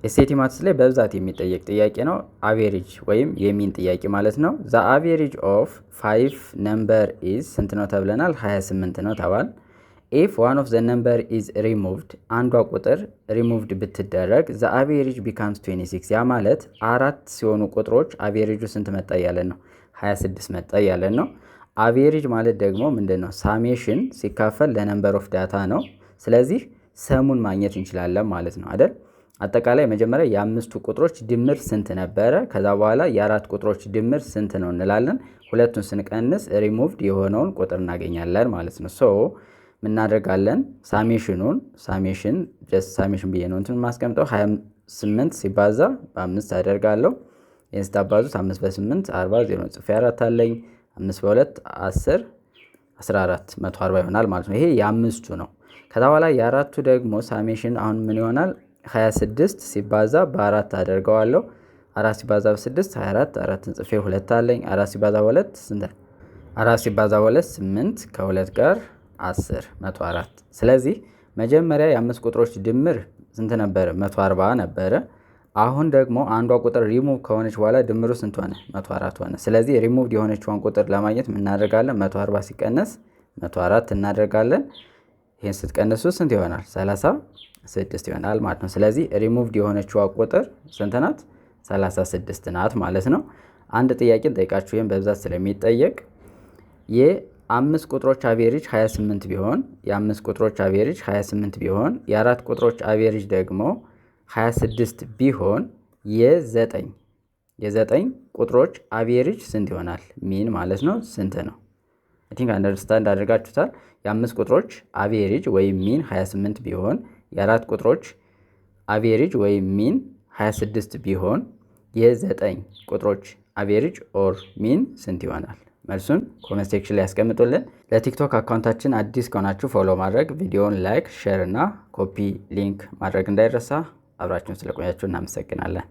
ኤስኤቲ ማትስ ላይ በብዛት የሚጠየቅ ጥያቄ ነው። አቬሬጅ ወይም የሚን ጥያቄ ማለት ነው። ዘ አቬሬጅ ኦፍ 5 ነምበር ኢዝ ስንት ነው ተብለናል? 28 ነው ተባል። ኢፍ ዋን ኦፍ ዘ ነምበር ኢዝ ሪሙቭድ አንዷ ቁጥር ሪሙቭድ ብትደረግ ዘ አቬሬጅ ቢካምስ 26 ያ ማለት አራት ሲሆኑ ቁጥሮች አቬሬጁ ስንት መጣ እያለን ነው? 26 መጣ እያለን ነው። አቬሬጅ ማለት ደግሞ ምንድን ነው? ሳሜሽን ሲካፈል ለነምበር ኦፍ ዳታ ነው። ስለዚህ ሰሙን ማግኘት እንችላለን ማለት ነው አይደል? አጠቃላይ መጀመሪያ የአምስቱ ቁጥሮች ድምር ስንት ነበረ፣ ከዛ በኋላ የአራት ቁጥሮች ድምር ስንት ነው እንላለን። ሁለቱን ስንቀንስ ሪሙቭድ የሆነውን ቁጥር እናገኛለን ማለት ነው። ሶ ምናደርጋለን? ሳሜሽን ብዬ ነው እንትን ማስቀምጠው 28 ሲባዛ በ5 አደርጋለሁ። ይህን ስታባዙት 5 በ8 40 0 ጽፌ 4 አለኝ 5 በ2 10 14 140 ይሆናል ማለት ነው። ይሄ የአምስቱ ነው። ከዛ በኋላ የአራቱ ደግሞ ሳሜሽን አሁን ምን ይሆናል? 26 ሲባዛ በ4 አደርገዋለሁ። 4 ሲባዛ በ6 24 4ን ጽፌ 2 አለኝ 4 ሲባዛ በ2 ስንት? 4 ሲባዛ በ2 8 ከ2 ጋር 10 104። ስለዚህ መጀመሪያ የአምስት ቁጥሮች ድምር ስንት ነበረ? 140 ነበረ። አሁን ደግሞ አንዷ ቁጥር ሪሙቭ ከሆነች በኋላ ድምሩ ስንት ሆነ? 104 ሆነ። ስለዚህ ሪሙቭድ የሆነችውን ቁጥር ለማግኘት ምን እናደርጋለን? 140 ሲቀነስ 104 እናደርጋለን። ይህን ስትቀንሱ ስንት ይሆናል? 36 ይሆናል ማለት ነው። ስለዚህ ሪሙቭድ የሆነችዋ ቁጥር ስንት ናት? 36 ናት ማለት ነው። አንድ ጥያቄ ጠይቃችሁ ይህም በብዛት ስለሚጠየቅ የአምስት ቁጥሮች አቬሬጅ 28 ቢሆን የአራት ቁጥሮች አቬሬጅ ደግሞ 26 ቢሆን የዘጠኝ ቁጥሮች አቬሬጅ ስንት ይሆናል? ሚን ማለት ነው ስንት ነው? አይ ቲንክ አንደርስታንድ አድርጋችሁታል። የአምስት ቁጥሮች አቬሬጅ ወይም ሚን 28 ቢሆን የአራት ቁጥሮች አቬሬጅ ወይም ሚን 26 ቢሆን የዘጠኝ ቁጥሮች አቬሬጅ ኦር ሚን ስንት ይሆናል? መልሱን ኮሜንት ሴክሽን ላይ ያስቀምጡልን። ለቲክቶክ አካውንታችን አዲስ ከሆናችሁ ፎሎ ማድረግ፣ ቪዲዮውን ላይክ፣ ሼር እና ኮፒ ሊንክ ማድረግ እንዳይረሳ። አብራችሁን ስለቆያችሁ እናመሰግናለን።